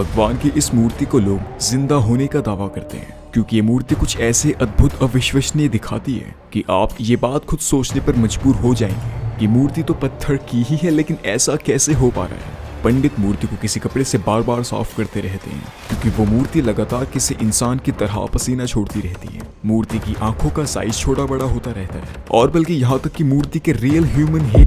भगवान की इस मूर्ति को लोग जिंदा होने का दावा करते हैं क्योंकि ये मूर्ति कुछ ऐसे अद्भुत अविश्वसनीय दिखाती है कि आप ये बात खुद सोचने पर मजबूर हो जाएंगे कि मूर्ति तो पत्थर की ही है, लेकिन ऐसा कैसे हो पा रहा है। पंडित मूर्ति को किसी कपड़े से बार बार साफ करते रहते हैं क्योंकि वो मूर्ति लगातार किसी इंसान की तरह पसीना छोड़ती रहती है। मूर्ति की आंखों का साइज छोटा बड़ा होता रहता है और बल्कि यहाँ तक कि मूर्ति के रियल ह्यूमन ही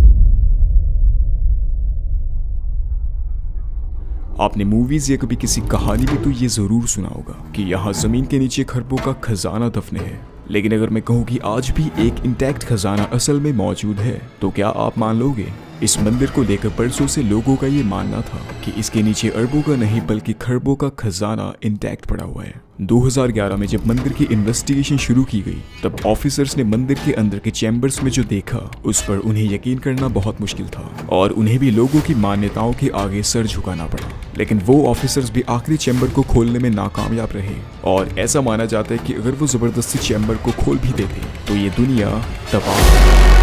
आपने मूवीज या कभी किसी कहानी में तो ये जरूर सुना होगा कि यहाँ जमीन के नीचे खरबों का खजाना दफने है। लेकिन अगर मैं कहूँ कि आज भी एक इंटैक्ट खजाना असल में मौजूद है तो क्या आप मान लोगे? इस मंदिर को लेकर बरसों से लोगों का ये मानना था कि इसके नीचे अरबों का नहीं बल्कि खरबों का खजाना इंटैक्ट पड़ा हुआ है। 2011 में जब मंदिर की इन्वेस्टिगेशन शुरू की गई तब ऑफिसर्स ने मंदिर के अंदर के चैम्बर्स में जो देखा उस पर उन्हें यकीन करना बहुत मुश्किल था और उन्हें भी लोगों की मान्यताओं के आगे सर झुकाना पड़ा। लेकिन वो ऑफिसर्स भी आखिरी चैम्बर को खोलने में नाकामयाब रहे और ऐसा माना जाता है कि अगर वो जबरदस्ती चैम्बर को खोल भी देते तो ये दुनिया तबाह।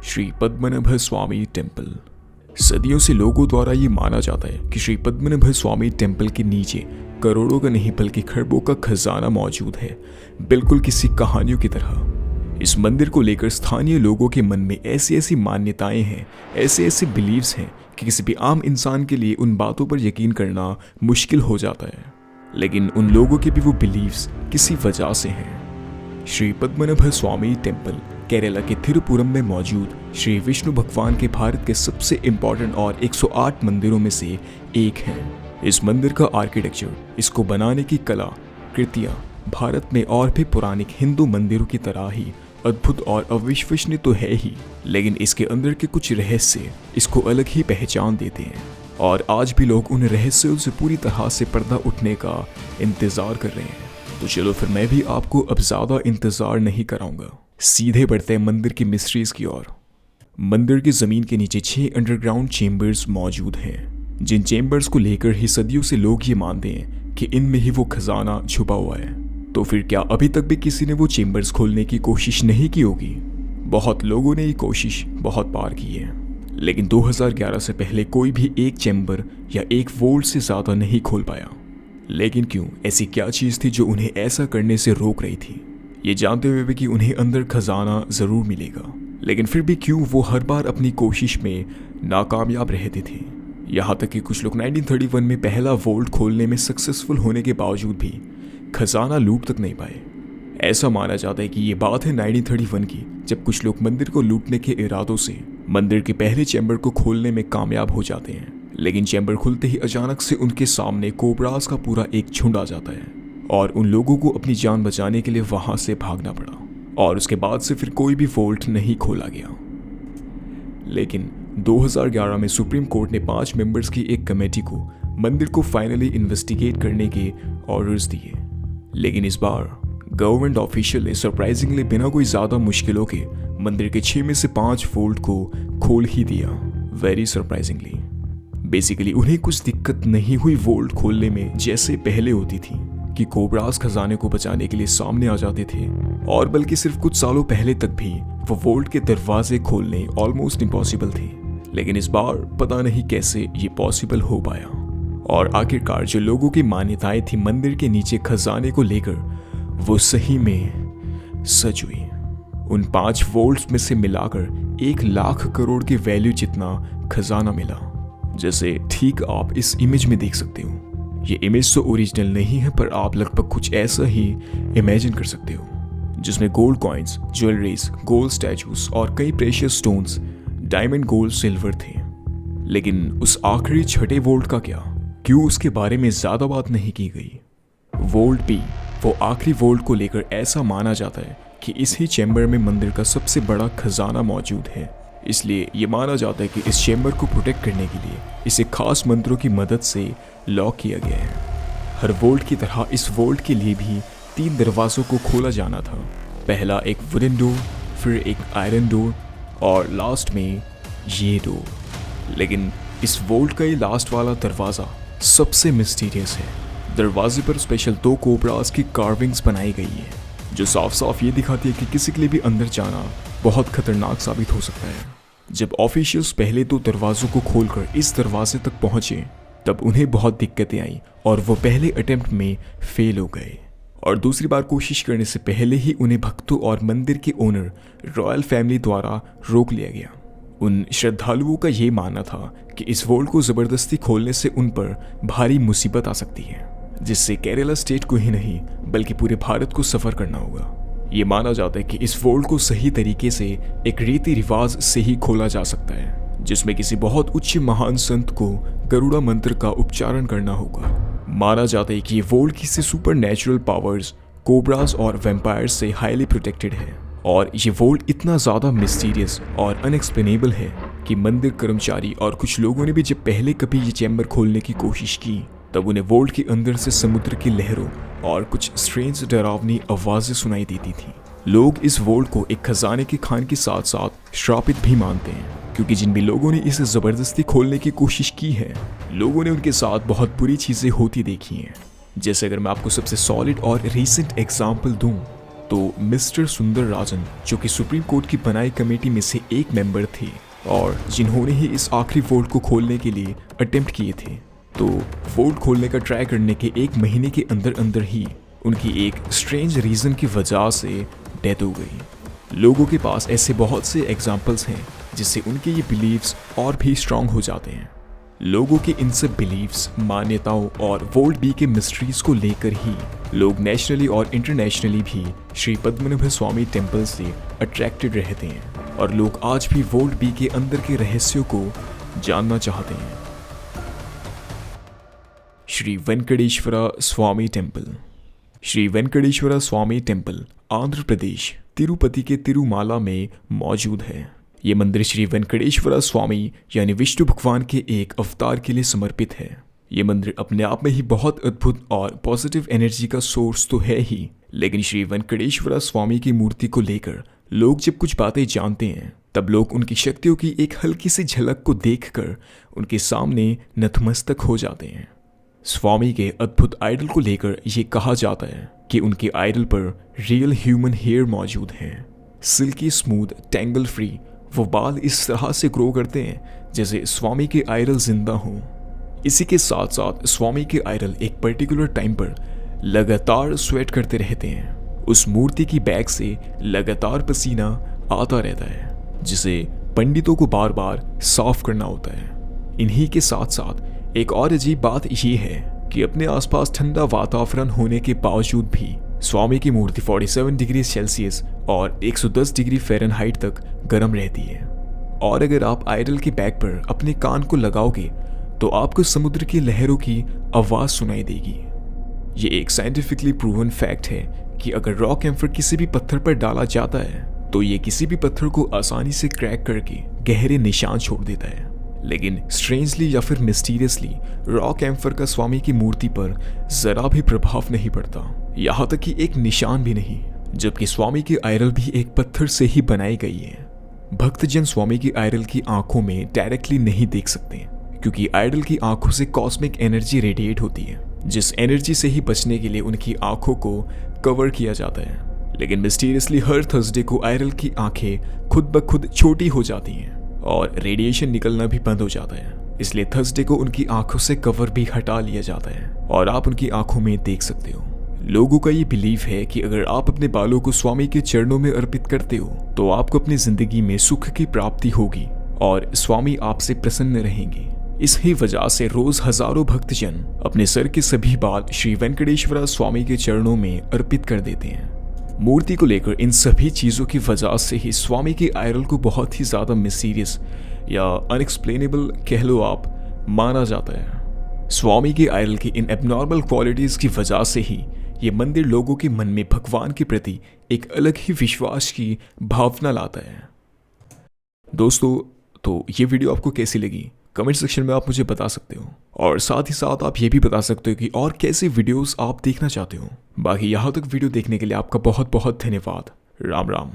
श्री पद्मनाभ स्वामी टेम्पल। सदियों से लोगों द्वारा ये माना जाता है कि श्री पद्मनाभ स्वामी टेम्पल के नीचे करोड़ों का नहीं बल्कि खरबों का खजाना मौजूद है, बिल्कुल किसी कहानियों की तरह। इस मंदिर को लेकर स्थानीय लोगों के मन में ऐसी ऐसी मान्यताएं हैं, ऐसे ऐसे बिलीव्स हैं कि किसी भी आम इंसान के लिए उन बातों पर यकीन करना मुश्किल हो जाता है। लेकिन उन लोगों के भी वो बिलीव्स किसी वजह से हैं। श्री पद्मनाभ स्वामी टेम्पल केरला के थिरुपुरम में मौजूद श्री विष्णु भगवान के भारत के सबसे इम्पोर्टेंट और 108 मंदिरों में से एक है। इस मंदिर का आर्किटेक्चर, इसको बनाने की कला कृतियां भारत में और भी पुराने हिंदू मंदिरों की तरह ही अद्भुत और अविश्वसनीय तो है ही, लेकिन इसके अंदर के कुछ रहस्य इसको अलग ही पहचान देते हैं और आज भी लोग उन रहस्यों से पूरी तरह से पर्दा उठने का इंतजार कर रहे हैं। तो चलो फिर मैं भी आपको अब ज्यादा इंतजार नहीं कराऊंगा, सीधे बढ़ते हैं मंदिर की मिस्ट्रीज की ओर। मंदिर की जमीन के नीचे 6 अंडरग्राउंड चेम्बर्स मौजूद हैं, जिन चेम्बर्स को लेकर ही सदियों से लोग ये मानते हैं कि इनमें ही वो खजाना छुपा हुआ है। तो फिर क्या अभी तक भी किसी ने वो चेम्बर्स खोलने की कोशिश नहीं की होगी? बहुत लोगों ने ये कोशिश बहुत बार की है, लेकिन 2011 से पहले कोई भी एक चेम्बर या एक वोल्ट से ज्यादा नहीं खोल पाया। लेकिन क्यों? ऐसी क्या चीज थी जो उन्हें ऐसा करने से रोक रही थी, ये जानते हुए भी कि उन्हें अंदर खजाना जरूर मिलेगा? लेकिन फिर भी क्यों वो हर बार अपनी कोशिश में नाकामयाब रहते थे? यहाँ तक कि कुछ लोग 1931 में पहला वोल्ट खोलने में सक्सेसफुल होने के बावजूद भी खजाना लूट तक नहीं पाए। ऐसा माना जाता है कि ये बात है 1931 की, जब कुछ लोग मंदिर को लूटने के इरादों से मंदिर के पहले चैम्बर को खोलने में कामयाब हो जाते हैं। लेकिन चैम्बर खुलते ही अचानक से उनके सामने कोबरास का पूरा एक झुंड आ जाता है और उन लोगों को अपनी जान बचाने के लिए वहां से भागना पड़ा और उसके बाद से फिर कोई भी वोल्ट नहीं खोला गया। लेकिन 2011 में सुप्रीम कोर्ट ने 5 मेंबर्स की एक कमेटी को मंदिर को फाइनली इन्वेस्टिगेट करने के ऑर्डर्स दिए। लेकिन इस बार गवर्नमेंट ऑफिशियल ने सरप्राइजिंगली बिना कोई ज्यादा मुश्किलों के मंदिर के 6 में से 5 वोल्ट को खोल ही दिया। Very surprisingly. बेसिकली उन्हें कुछ दिक्कत नहीं हुई वोल्ट खोलने में, जैसे पहले होती थी कि कोबरास खजाने को बचाने के लिए सामने आ जाते थे और बल्कि सिर्फ कुछ सालों पहले तक भी वो वोल्ट के दरवाजे खोलने ऑलमोस्ट इम्पॉसिबल थे। लेकिन इस बार पता नहीं कैसे ये पॉसिबल हो पाया और आखिरकार जो लोगों की मान्यताएं थी मंदिर के नीचे खजाने को लेकर, वो सही में सच हुई। उन 5 वोल्ट्स में से मिलाकर 1 लाख करोड़ के वैल्यू जितना खजाना मिला, जैसे ठीक आप इस इमेज में देख सकते हो। ये इमेज तो ओरिजिनल नहीं है, पर आप लगभग कुछ ऐसा ही इमेजिन कर सकते हो, जिसमें gold coins, jewelleries, gold statues और कई precious stones, diamond, gold, silver थे। लेकिन उस आखिरी छठे वोल्ट का क्या? क्यों उसके बारे में ज्यादा बात नहीं की गई? वोल्ट बी, वो आखिरी वोल्ट को लेकर ऐसा माना जाता है कि इसी चैम्बर में मंदिर का सबसे बड़ा खजाना मौजूद है। इसलिए ये माना जाता है कि इस चैम्बर को प्रोटेक्ट करने के लिए इसे खास मंत्रों की मदद से लॉक किया गया है। हर वोल्ट की तरह इस वोल्ट के लिए भी 3 दरवाजों को खोला जाना था। पहला एक वुडन डोर, फिर एक आयरन डोर और लास्ट में ये डोर। लेकिन इस वोल्ट का ये लास्ट वाला दरवाज़ा सबसे मिस्टीरियस है। दरवाजे पर स्पेशल 2 कोबरास की कार्विंग्स बनाई गई है, जो साफ साफ ये दिखाती है कि किसी के लिए भी अंदर जाना बहुत खतरनाक साबित हो सकता है। जब ऑफिशियल्स पहले दो दरवाजों को खोलकर इस दरवाजे तक पहुंचे तब उन्हें बहुत दिक्कतें आई और वो पहले अटेम्प्ट में फेल हो गए और दूसरी बार कोशिश करने से पहले ही उन्हें भक्तों और मंदिर के ओनर रॉयल फैमिली द्वारा रोक लिया गया। उन श्रद्धालुओं का ये मानना था कि इस वोल्ट को ज़बरदस्ती खोलने से उन पर भारी मुसीबत आ सकती है, जिससे केरला स्टेट को ही नहीं बल्कि पूरे भारत को सफ़र करना होगा। ये माना जाता है कि इस वोल्ट को सही तरीके से एक रीति रिवाज से ही खोला जा सकता है, जिसमें किसी बहुत उच्च महान संत को गरुड़ा मंत्र का उच्चारण करना होगा। माना जाता है कि ये वोल्ट किसी सुपर नेचुरल पावर्स, कोबराज और वैम्पायर्स से हाईली प्रोटेक्टेड है और ये वोल्ट इतना ज़्यादा मिस्टीरियस और अनएक्सप्लेनेबल है कि मंदिर कर्मचारी और कुछ लोगों ने भी जब पहले कभी ये चैम्बर खोलने की कोशिश की तब उन्हें वोल्ट के अंदर से समुद्र की लहरों और कुछ स्ट्रेंज डरावनी आवाज़ें सुनाई देती थी। लोग इस वोल्ट को एक खजाने की खान के साथ साथ श्रापित भी मानते हैं, क्योंकि जिन भी लोगों ने इसे ज़बरदस्ती खोलने की कोशिश की है लोगों ने उनके साथ बहुत बुरी चीज़ें होती देखी हैं। जैसे अगर मैं आपको सबसे सॉलिड और रीसेंट एग्जाम्पल दूं तो मिस्टर सुंदर राजन, जो कि सुप्रीम कोर्ट की बनाई कमेटी में से एक मेंबर थे और जिन्होंने ही इस आखिरी वोल्ट को खोलने के लिए अटेम्प्ट किए थे, तो वोल्ट खोलने का ट्राई करने के एक महीने के अंदर अंदर ही उनकी एक स्ट्रेंज रीज़न की वजह से डेथ हो गई। लोगों के पास ऐसे बहुत से एग्जाम्पल्स हैं जिससे उनके ये बिलीव्स और भी स्ट्रांग हो जाते हैं। लोगों के इन सब बिलीव्स, मान्यताओं और वोल्ट बी के मिस्ट्रीज को लेकर ही लोग नेशनली और इंटरनेशनली भी श्री पद्मनाभ स्वामी टेम्पल से अट्रैक्टेड रहते हैं और लोग आज भी वोल्ट बी के अंदर के रहस्यों को जानना चाहते हैं। श्री वेंकटेश्वरा स्वामी टेम्पल। श्री वेंकटेश्वरा स्वामी टेम्पल आंध्र प्रदेश तिरुपति के तिरुमाला में मौजूद है। ये मंदिर श्री वेंकटेश्वरा स्वामी यानी विष्णु भगवान के एक अवतार के लिए समर्पित है। ये मंदिर अपने आप में ही बहुत अद्भुत और पॉजिटिव एनर्जी का सोर्स तो है ही, लेकिन श्री वेंकटेश्वरा स्वामी की मूर्ति को लेकर लोग जब कुछ बातें जानते हैं तब लोग उनकी शक्तियों की एक हल्की सी झलक को देखकर उनके सामने नतमस्तक हो जाते हैं। स्वामी के अद्भुत आइडल को लेकर ये कहा जाता है कि उनके आइडल पर रियल ह्यूमन हेयर मौजूद है। सिल्की स्मूथ टैंगल फ्री वो बाल इस तरह से ग्रो करते हैं जैसे स्वामी के आइडल जिंदा हों। इसी के साथ साथ स्वामी के आइडल एक पर्टिकुलर टाइम पर लगातार स्वेट करते रहते हैं। उस मूर्ति की बैग से लगातार पसीना आता रहता है, जिसे पंडितों को बार बार साफ करना होता है। इन्हीं के साथ साथ एक और अजीब बात ये है कि अपने आसपास ठंडा वातावरण होने के बावजूद भी स्वामी की मूर्ति 47 डिग्री सेल्सियस और 110 डिग्री फ़ारेनहाइट तक गर्म रहती है। और अगर आप आइडल के बैक पर अपने कान को लगाओगे तो आपको समुद्र की लहरों की आवाज़ सुनाई देगी। ये एक साइंटिफिकली प्रूवन फैक्ट है कि अगर रॉक एम्फर किसी भी पत्थर पर डाला जाता है तो ये किसी भी पत्थर को आसानी से क्रैक करके गहरे निशान छोड़ देता है। लेकिन स्ट्रेंजली या फिर मिस्टीरियसली रॉक एम्फर का स्वामी की मूर्ति पर जरा भी प्रभाव नहीं पड़ता, यहाँ तक कि एक निशान भी नहीं, जबकि स्वामी की आइडल भी एक पत्थर से ही बनाई गई है। भक्तजन स्वामी की आइडल की आंखों में डायरेक्टली नहीं देख सकते क्योंकि आइडल की आंखों से कॉस्मिक एनर्जी रेडिएट होती है, जिस एनर्जी से ही बचने के लिए उनकी आंखों को कवर किया जाता है। लेकिन मिस्टीरियसली हर थर्सडे को आइडल की आंखें खुद ब खुद छोटी हो जाती हैं और रेडिएशन निकलना भी बंद हो जाता है, इसलिए थर्सडे को उनकी आंखों से कवर भी हटा लिया जाता है और आप उनकी आंखों में देख सकते हो। लोगों का ये बिलीव है कि अगर आप अपने बालों को स्वामी के चरणों में अर्पित करते हो तो आपको अपनी जिंदगी में सुख की प्राप्ति होगी और स्वामी आपसे प्रसन्न रहेंगे। इस ही वजह से रोज हजारों भक्तजन अपने सर के सभी बाल श्री वेंकटेश्वरा स्वामी के चरणों में अर्पित कर देते हैं। मूर्ति को लेकर इन सभी चीज़ों की वजह से ही स्वामी के आइडल को बहुत ही ज़्यादा मिस्टीरियस या अनएक्सप्लेनेबल कह लो आप माना जाता है। स्वामी के आइडल की इन एबनॉर्मल क्वालिटीज़ की वजह से ही ये मंदिर लोगों के मन में भगवान के प्रति एक अलग ही विश्वास की भावना लाता है। दोस्तों, तो ये वीडियो आपको कैसी लगी कमेंट सेक्शन में आप मुझे बता सकते हो और साथ ही साथ आप ये भी बता सकते हो कि और कैसे वीडियोस आप देखना चाहते हो। बाकी यहाँ तक वीडियो देखने के लिए आपका बहुत बहुत धन्यवाद। राम राम।